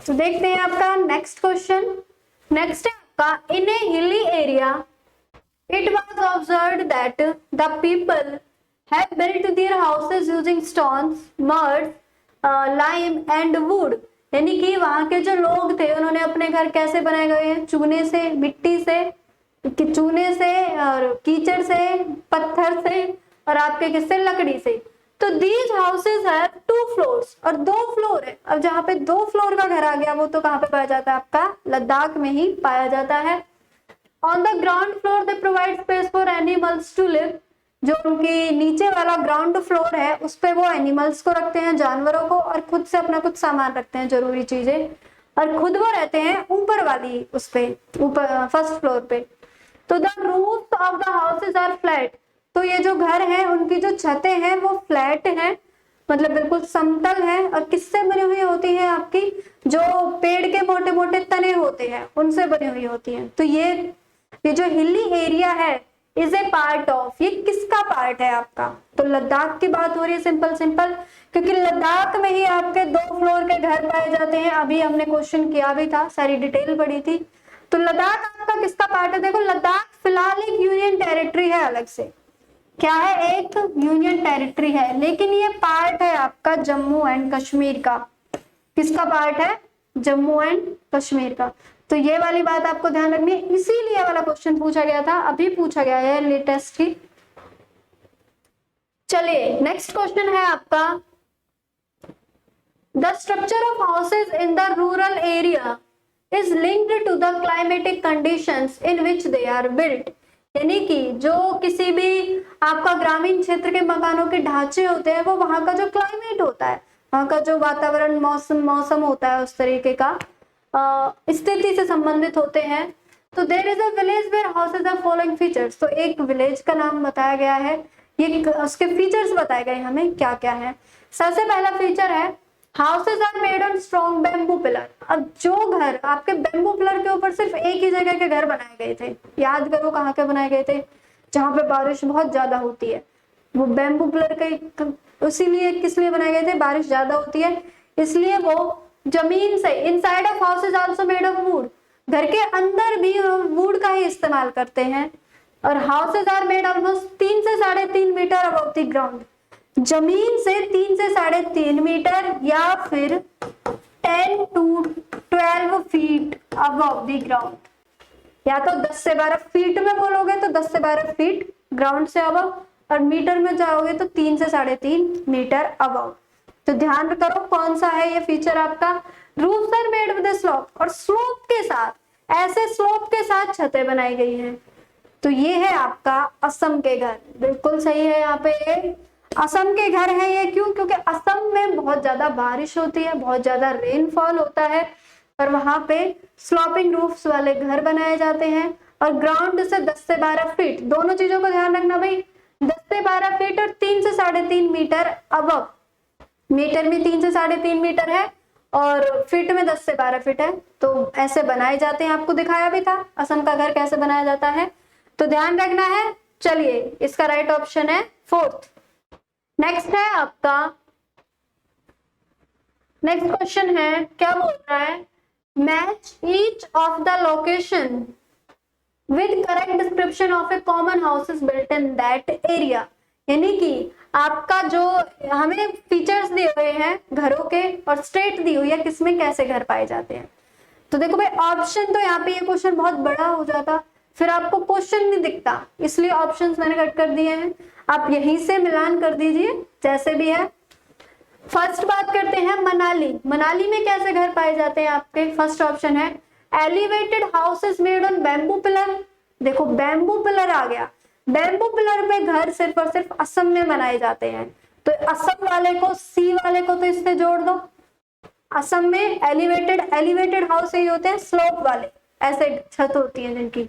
तो देखते हैं आपका नेक्स्ट क्वेश्चन। नेक्स्ट है आपका, in a hilly area it was observed that the people have built their houses using stones, mud, lime and wood. यानी कि वहां के जो लोग थे उन्होंने अपने घर कैसे बनाए गए हैं? चूने से, मिट्टी से, चूने से और कीचड़ से, पत्थर से और आपके किससे? लकड़ी से। तो दीज हाउसेज हैव 2 फ्लोर्स, और 2 फ्लोर है। अब जहाँ पे 2 फ्लोर का घर आ गया वो तो कहाँ पे पाया जाता है? आपका लद्दाख में ही पाया जाता है। On the ground floor they provide space for animals to live. जो उनकी नीचे वाला ग्राउंड फ्लोर है उस पे वो एनिमल्स को रखते हैं, जानवरों को, और खुद से अपना कुछ सामान रखते हैं, जरूरी चीजें, और खुद वो रहते हैं ऊपर वाली उस पे, ऊपर फर्स्ट फ्लोर पे। तो the roof of the houses are flat. तो ये जो घर है उनकी जो छतें हैं वो फ्लैट है, मतलब बिल्कुल समतल है, और किससे बनी हुई होती है? आपकी जो पेड़ के मोटे मोटे तने होते हैं उनसे बनी हुई होती है। तो ये जो हिली एरिया है इज ए पार्ट ऑफ, ये किसका पार्ट है आपका? तो लद्दाख की बात हो रही है, सिंपल सिंपल, क्योंकि लद्दाख में ही आपके 2 फ्लोर के घर पाए जाते हैं। अभी हमने क्वेश्चन किया भी था, सारी डिटेल पढ़ी थी। तो लद्दाख आपका किसका पार्ट है? देखो लद्दाख फिलहाल एक यूनियन टेरिटरी है, अलग से क्या है? एक यूनियन टेरिटरी है, लेकिन ये पार्ट है आपका जम्मू एंड कश्मीर का। किसका पार्ट है? जम्मू एंड कश्मीर का। तो ये वाली बात आपको ध्यान रखनी है, इसीलिए वाला क्वेश्चन पूछा गया था, अभी पूछा गया है लेटेस्ट ही। चलिए नेक्स्ट क्वेश्चन है आपका, the structure of houses in the rural area is linked to the climatic conditions in which they are built. यानी कि जो किसी भी आपका ग्रामीण क्षेत्र के मकानों के ढांचे होते हैं वो वहां का जो क्लाइमेट होता है, वहां का जो वातावरण, मौसम होता है, उस तरीके का स्थिति से संबंधित होते हैं। तो there is a village where houses are following features. तो एक विलेज का नाम बताया गया है, ये उसके फीचर्स बताए गए हमें क्या क्या है। सबसे पहला फीचर है houses are made on strong bamboo pillar. अब जो घर आपके बैम्बू पिलर के ऊपर सिर्फ एक ही जगह के घर बनाए गए थे, याद करो कहाँ के बनाए गए थे? जहाँ पे बारिश बहुत ज्यादा होती है, वो बैम्बू पिलर के उसीलिए किस लिए बनाए गए थे? बारिश ज्यादा होती है इसलिए वो जमीन से। Inside of house is also made of would. घर के अंदर भी वुड का ही इस्तेमाल करते हैं। और हाउसेज आर मेड ऑलमोस्ट 3 से 3.5 मीटर अबव द ग्राउंड। जमीन से 3 से 3.5 मीटर या फिर 10 to 12 feet above the ground. या तो 10 से 12 फीट में बोलोगे तो 10 से 12 फीट ग्राउंड से अबव, और मीटर में जाओगे तो 3 से 3.5 मीटर अबव। तो ध्यान करो कौन सा है ये फीचर आपका। Roofs are made with slope, और स्लोप के साथ, ऐसे स्लोप के साथ छतें बनाई गई हैं। तो ये है आपका असम के घर, बिल्कुल सही है। यहाँ पे असम के घर है ये, क्यों? क्योंकि असम में बहुत ज्यादा बारिश होती है, बहुत ज्यादा रेनफॉल होता है, और वहां पे स्लोपिंग रूफ्स वाले घर बनाए जाते हैं। और ग्राउंड से 10 से 12 फीट, दोनों चीजों को ध्यान रखना भाई, 10 से 12 फीट और 3 से 3.5 मीटर अबव। मीटर में 3 से 3.5 मीटर है और फीट में 10 से 12 फीट है। तो ऐसे बनाए जाते हैं, आपको दिखाया भी था असम का घर कैसे बनाया जाता है, तो ध्यान रखना है। चलिए इसका राइट ऑप्शन है 4th। नेक्स्ट है आपका, नेक्स्ट क्वेश्चन है, क्या बोल रहा है? Match each of the location with correct description of A common houses built in that area. यानी कि आपका जो हमें फीचर्स दिए हुए हैं घरों के, और स्टेट दी हुई है किसमें कैसे घर पाए जाते हैं। तो देखो भाई ऑप्शन, तो यहाँ पे ये क्वेश्चन बहुत बड़ा हो जाता, फिर आपको क्वेश्चन नहीं दिखता, इसलिए ऑप्शंस मैंने कट कर दिए हैं। आप यहीं से मिलान कर दीजिए जैसे भी है। फर्स्ट बात करते हैं मनाली। मनाली में कैसे घर पाए जाते हैं आपके? फर्स्ट ऑप्शन है elevated houses made on bamboo pillar. देखो बैम्बू पिलर आ गया, बैम्बू पिलर पे घर सिर्फ और सिर्फ असम में बनाए जाते हैं। तो असम वाले को, सी वाले को तो इससे जोड़ दो। असम में एलिवेटेड हाउस यही होते हैं, स्लोप वाले, ऐसे छत होती है जिनकी।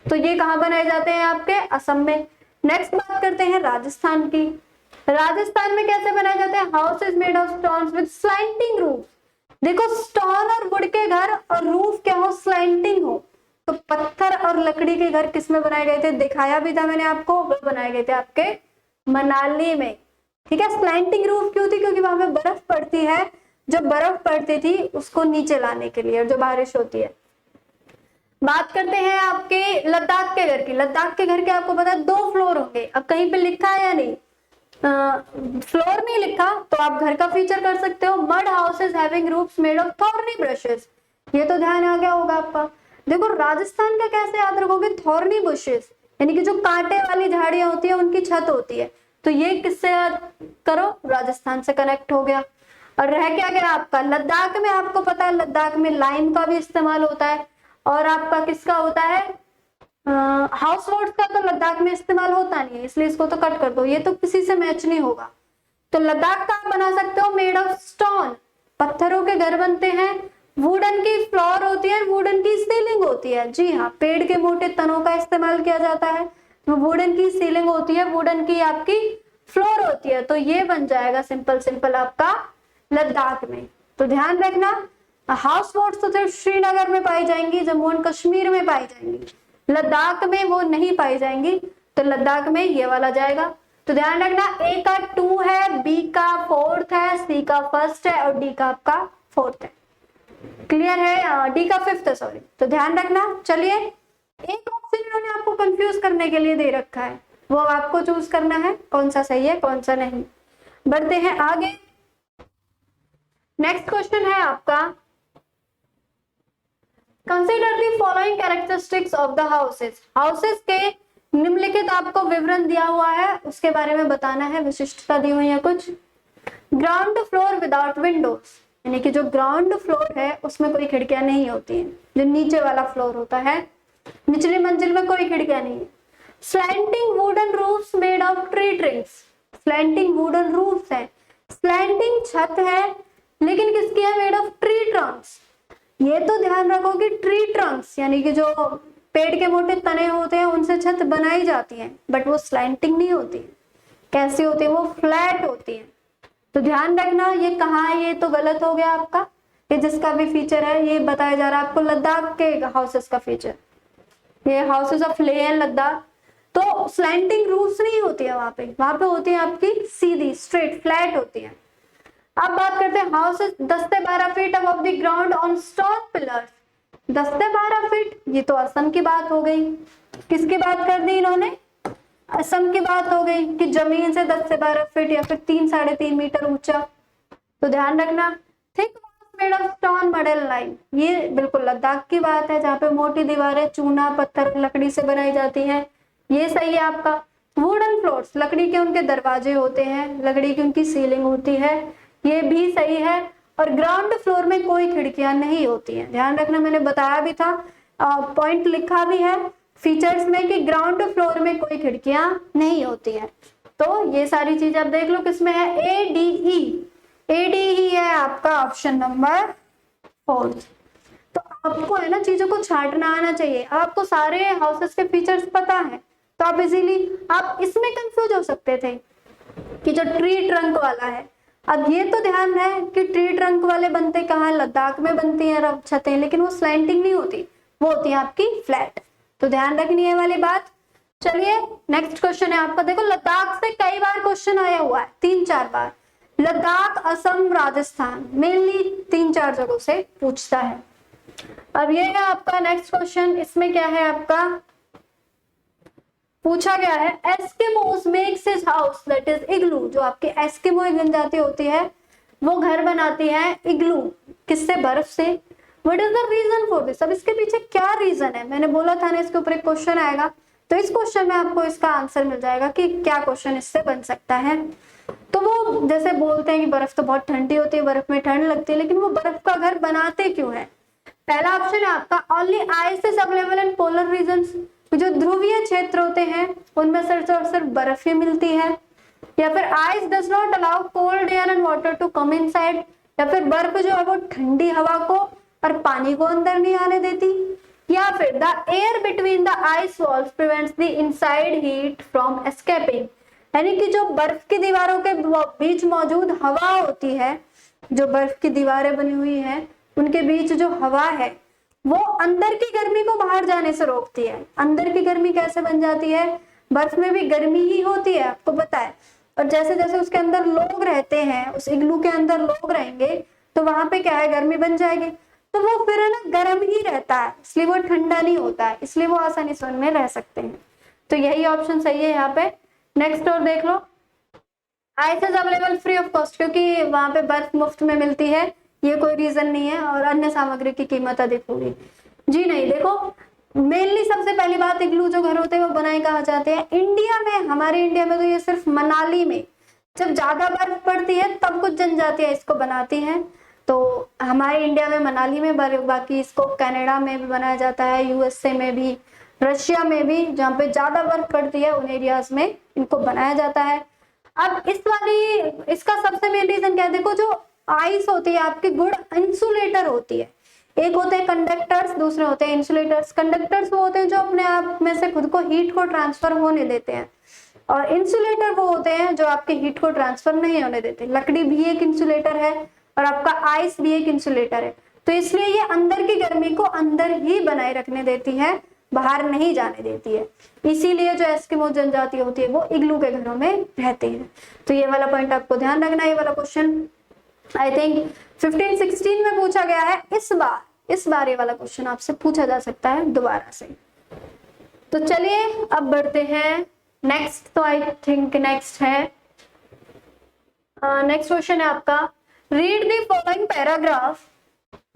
तो ये कहाँ बनाए जाते हैं? आपके असम में। नेक्स्ट बात करते हैं राजस्थान की। राजस्थान में कैसे बनाए जाते हैं? Houses made of stones with slanting roof. देखो स्टोन और वुड के घर और रूफ क्या हो? स्लाइंटिंग हो। तो पत्थर और लकड़ी के घर किस में बनाए गए थे? दिखाया भी था मैंने आपको, वो बनाए गए थे आपके मनाली में। ठीक है, स्लाइंटिंग रूफ क्यों थी? क्योंकि वहां पे बर्फ पड़ती है, जो बर्फ पड़ती थी उसको नीचे लाने के लिए, और जो बारिश होती है। बात करते हैं आपके लद्दाख के घर की। लद्दाख के घर के आपको पता है 2 फ्लोर होंगे। अब कहीं पे लिखा है या नहीं, फ्लोर नहीं लिखा तो आप घर का फीचर कर सकते हो, mud houses having roofs made of thorny brushes. ये तो ध्यान आ गया होगा आपका। देखो राजस्थान का कैसे याद रखोगे, थॉर्नी बुशेस यानी कि जो कांटे वाली झाड़ियां होती है उनकी छत होती है, तो ये किससे करो, राजस्थान से कनेक्ट हो गया। और रह क्या गया आपका लद्दाख में, आपको पता है लद्दाख में लाइम का भी इस्तेमाल होता है, और आपका किसका होता है, हाउस बोट्स का तो लद्दाख में इस्तेमाल होता नहीं है, इसलिए इसको तो कट कर दो, ये तो किसी से मैच नहीं होगा। तो लद्दाख का आप बना सकते हो मेड ऑफ स्टोन, पत्थरों के घर बनते हैं, वुडन की फ्लोर होती है, वुडन की सीलिंग होती है। जी हाँ, पेड़ के मोटे तनों का इस्तेमाल किया जाता है, तो वुडन की सीलिंग होती है, वुडन की आपकी फ्लोर होती है। तो ये बन जाएगा सिंपल सिंपल आपका लद्दाख में। तो ध्यान रखना, हाउस बोट्स तो सिर्फ श्रीनगर में पाई जाएंगी, जम्मू एंड कश्मीर में पाई जाएंगी, लद्दाख में वो नहीं पाई जाएंगी, तो लद्दाख में ये वाला जाएगा। तो ध्यान रखना, ए का 2 है, बी का 4th है, सी का 1st है और डी का आपका 4th है। क्लियर है, डी का 5th है, सॉरी। तो ध्यान रखना। चलिए, एक ऑप्शन इन्होंने आपको कंफ्यूज करने के लिए दे रखा है, वो आपको चूज करना है कौन सा सही है कौन सा नहीं। बढ़ते हैं आगे। नेक्स्ट क्वेश्चन है आपका, consider the following characteristics of the houses. Houses के निम्नलिखित आपको विवरण दिया हुआ है, उसके बारे में बताना है, विशिष्टता दी हुई है कुछ। ग्राउंड फ्लोर विदाउट विंडोज, यानी कि जो ग्राउंड फ्लोर है उसमें कोई खिड़कियां नहीं होती हैं, जो नीचे वाला फ्लोर होता है, निचली मंजिल में कोई खिड़कियां नहीं है। Slanting wooden roofs made of tree trunks, slanting wooden roofs है, स्लैंटिंग छत है लेकिन किसकी है, मेड ऑफ ट्री ट्रंक्स। ये तो ध्यान रखो कि ट्री ट्रंक्स यानी कि जो पेड़ के मोटे तने होते हैं उनसे छत बनाई जाती है, बट वो स्लैंटिंग नहीं होती है। कैसी होती है, वो फ्लैट होती है। तो ध्यान रखना, ये कहाँ है, ये तो गलत हो गया आपका। ये जिसका भी फीचर है ये बताया जा रहा है आपको लद्दाख के हाउसेस का फीचर, ये houses of Leh and Ladakh. तो स्लैंटिंग रूफ्स नहीं होती है वहां पे होती है आपकी सीधी स्ट्रेट फ्लैट होती है। अब बात करते हैं हाउसेस 10 से 12 feet above the ground on stone pillars. 10 से 12 फीट, ये तो असम की बात हो गई। किसकी बात कर दी इन्होंने, असम की बात हो गई कि जमीन से 10 से 12 फीट या फिर 3-3.5 मीटर ऊंचा। तो ध्यान रखना, thick walls made of stone model line, ये बिल्कुल लद्दाख की बात है जहाँ पे मोटी दीवारें चूना पत्थर लकड़ी से बनाई जाती है, ये सही है आपका। वुडन फ्लोर्स, लकड़ी के उनके दरवाजे होते हैं, लकड़ी की उनकी सीलिंग होती है, ये भी सही है। और ग्राउंड फ्लोर में कोई खिड़कियां नहीं होती हैं, ध्यान रखना, मैंने बताया भी था, पॉइंट लिखा भी है फीचर्स में कि ग्राउंड फ्लोर में कोई खिड़कियां नहीं होती हैं। तो ये सारी चीज आप देख लो किसमें है, ADE है आपका ऑप्शन नंबर 4। तो आपको है ना चीजों को छांटना आना चाहिए। आपको सारे हाउसेस के फीचर्स पता है तो आप इजीली, आप इसमें कंफ्यूज हो सकते थे कि जो ट्री ट्रंक वाला है, अब ये तो ध्यान है कि ट्री ट्रंक वाले बनते कहाँ, लद्दाख में बनती है छतें, लेकिन वो स्लैंटिंग नहीं होती, वो होती है आपकी फ्लैट। तो ध्यान रखनी है वाली बात। चलिए नेक्स्ट क्वेश्चन है आपका, देखो लद्दाख से कई बार क्वेश्चन आया हुआ है, 3-4 बार। लद्दाख, असम, राजस्थान, मेनली 3-4 जगहों से पूछता है। अब ये है आपका नेक्स्ट क्वेश्चन, इसमें क्या है आपका, पूछा गया है Eskimos makes his house that is igloo, जो आपके एस्किमो जनजाति होती है वो घर बनाती है इग्लू, किससे, बर्फ से। What is the reason for this, अब इसके पीछे क्या रीजन है, मैंने बोला था ना इसके ऊपर एक क्वेश्चन आएगा, तो इस क्वेश्चन में आपको इसका आंसर मिल जाएगा कि क्या क्वेश्चन इससे बन सकता है। तो वो जैसे बोलते हैं कि बर्फ तो बहुत ठंडी होती है, बर्फ में ठंड लगती है, लेकिन वो बर्फ का घर बनाते क्यों है। पहला ऑप्शन है आपका only ice is available in polar regions, जो ध्रुवीय क्षेत्र होते हैं उनमें सिर्फ और सिर्फ बर्फ ही मिलती है, या फिर ice does not allow cold air and water to come inside, या फिर बर्फ जो है वो ठंडी हवा को और पानी को अंदर नहीं आने देती, या फिर the air between the ice walls prevents the inside heat from escaping, यानी कि जो बर्फ की दीवारों के बीच मौजूद हवा होती है, जो बर्फ की दीवारें बनी हुई है उनके बीच जो हवा है वो अंदर की गर्मी को बाहर जाने से रोकती है। अंदर की गर्मी कैसे बन जाती है, बर्फ में भी गर्मी ही होती है, आपको पता है। और जैसे जैसे उसके अंदर लोग रहते हैं, उस इग्लू के अंदर लोग रहेंगे, तो वहां पे क्या है, गर्मी बन जाएगी, तो वो फिर है ना गर्म ही रहता है, इसलिए वो ठंडा नहीं होता है, इसलिए वो आसानी से उनमें रह सकते हैं। तो यही ऑप्शन सही है यहाँ पे। नेक्स्ट और देख लो, ice is available free of cost, क्योंकि वहां पे बर्फ मुफ्त में मिलती है, ये कोई रीजन नहीं है, और अन्य सामग्री की कीमत अधिक होगी। जी नहीं, देखो मेनली सबसे पहली बात, इग्लू जो घर होते हैं वो बनाए कहाँ जाते हैं, इंडिया में, हमारे इंडिया में तो ये सिर्फ मनाली में जब ज्यादा बर्फ पड़ती है तब कुछ जनजातियां इसको बनाती हैं, तो हमारे इंडिया में मनाली में, बाकी इसको कनाडा में भी बनाया जाता है, यूएसए में भी, रशिया में भी, जहाँ पे ज्यादा बर्फ पड़ती है उन एरियाज में इनको बनाया जाता है। अब इसका सबसे मेन रीजन क्या है, देखो जो आइस होती है आपकी गुड इंसुलेटर होती है, एक होते हैं कंडक्टर्स, दूसरे होते हैं इंसुलेटर्स। कंडक्टर्स वो होते हैं जो अपने आप में से खुद को हीट को ट्रांसफर होने देते हैं, और इंसुलेटर वो होते हैं जो आपके हीट को ट्रांसफर नहीं होने देते। लकड़ी भी एक इंसुलेटर है और आपका आइस भी एक इंसुलेटर है, तो इसलिए ये अंदर की गर्मी को अंदर ही बनाए रखने देती है, बाहर नहीं जाने देती है। इसीलिए जो एस्किमो जनजाति होती है वो इग्लू के घरों में रहते हैं। तो ये वाला पॉइंट आपको ध्यान रखना। ये वाला क्वेश्चन आई थिंक 15-16 में पूछा गया है, इस बार ये वाला क्वेश्चन आपसे पूछा जा सकता है दोबारा से। तो चलिए अब बढ़ते हैं नेक्स्ट। तो आई थिंक नेक्स्ट क्वेश्चन है आपका, read the following paragraph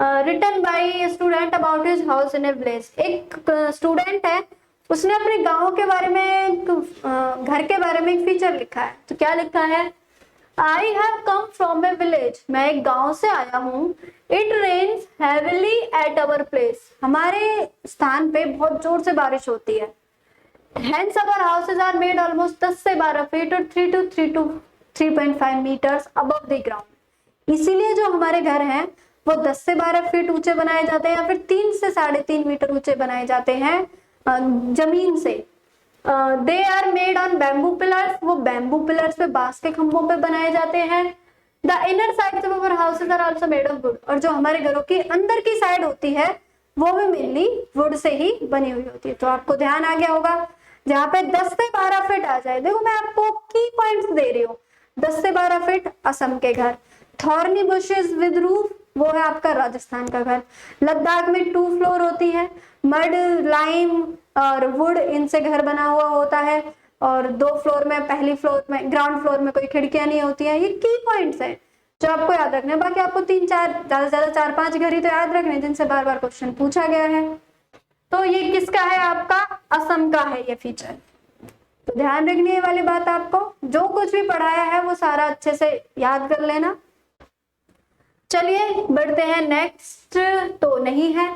written by student about his house in a village. एक स्टूडेंट है, उसने अपने गांव के बारे में, घर के बारे में एक फीचर लिखा है। तो क्या लिखा है, I have come from a village, मैं एक गांव से आया हूँ। It rains heavily at our place, हमारे स्थान पे बहुत जोर से बारिश होती है। Hence our houses are made almost 10 से 12 फीट और 3 to 3.5 meters above the ground. इसीलिए जो हमारे घर हैं वो 10 से 12 फीट ऊंचे बनाए जाते हैं, या फिर 3 से 3.5 मीटर ऊंचे बनाए जाते हैं जमीन से। They are made on bamboo pillars, वो बैम्बू पिलर्स पे, बांस के खंभों पे बनाए जाते हैं। The inner sides of our houses are also made of wood, और जो हमारे घरों की अंदर की साइड होती है वो भी मेनली वुड से ही बनी हुई होती है। तो आपको ध्यान आ गया होगा, जहाँ पे 10 से 12 फीट आ जाए, देखो मैं आपको की पॉइंट्स दे रही हूँ। 10 से 12 फीट असम के घर, थॉर्नी बुशेस विद रूफ वो है आपका राजस्थान का घर। लद्दाख में 2 फ्लोर होती है, मड, लाइम और वुड इनसे घर बना हुआ होता है, और 2 फ्लोर में, पहली फ्लोर में, ग्राउंड फ्लोर में कोई खिड़कियां नहीं होती है। ये की पॉइंट्स है जो आपको याद रखना है। बाकी आपको 3-4 ज्यादा से ज्यादा 4-5 घर ही तो याद रखने जिनसे बार बार क्वेश्चन पूछा गया है। तो ये किसका है, आपका असम का है ये फीचर। तो ध्यान रखनी है वाली बात, आपको जो कुछ भी पढ़ाया है वो सारा अच्छे से याद कर लेना। चलिए बढ़ते हैं नेक्स्ट। तो नहीं है,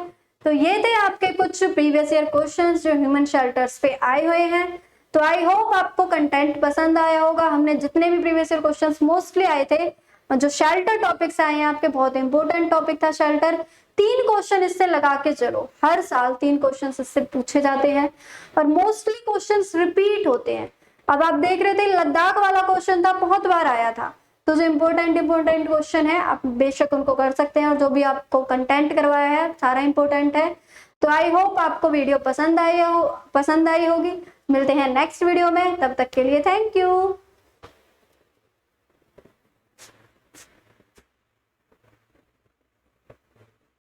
तो ये थे आपके कुछ प्रीवियस ईयर क्वेश्चंस जो ह्यूमन शेल्टर्स पे आए हुए हैं। तो आई होप आपको कंटेंट पसंद आया होगा। हमने जितने भी प्रीवियस ईयर क्वेश्चंस मोस्टली आए थे, जो शेल्टर टॉपिक्स आए हैं आपके, बहुत इंपॉर्टेंट टॉपिक था शेल्टर। 3 क्वेश्चन इससे लगा के चलो, हर साल 3 क्वेश्चन इससे पूछे जाते हैं, और मोस्टली क्वेश्चंस रिपीट होते हैं। अब आप देख रहे थे लद्दाख वाला क्वेश्चन था, बहुत बार आया था। तो जो इंपॉर्टेंट क्वेश्चन है आप बेशक उनको कर सकते हैं, और जो भी आपको कंटेंट करवाया है सारा इंपॉर्टेंट है। तो आई होप आपको वीडियो पसंद आई होगी। मिलते हैं नेक्स्ट वीडियो में, तब तक के लिए थैंक यू।